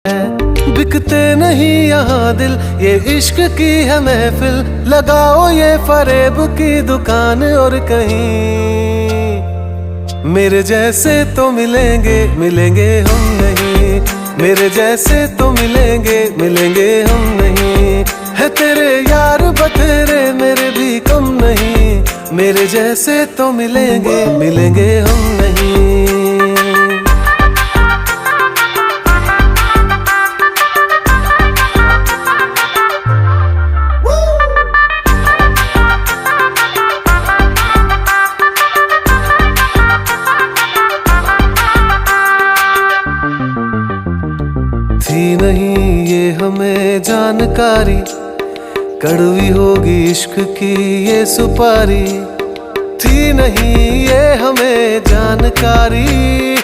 बिकते नहीं यहाँ दिल, ये इश्क की है महफिल। लगाओ ये फरेब की दुकान और कहीं मेरे जैसे तो मिलेंगे मिलेंगे हम नहीं। मेरे जैसे तो मिलेंगे मिलेंगे हम नहीं। है तेरे यार बतेरे मेरे भी कम नहीं। मेरे जैसे तो मिलेंगे मिलेंगे हम नहीं। थी नहीं ये हमें जानकारी, कड़वी होगी इश्क की ये सुपारी। थी नहीं ये हमें जानकारी,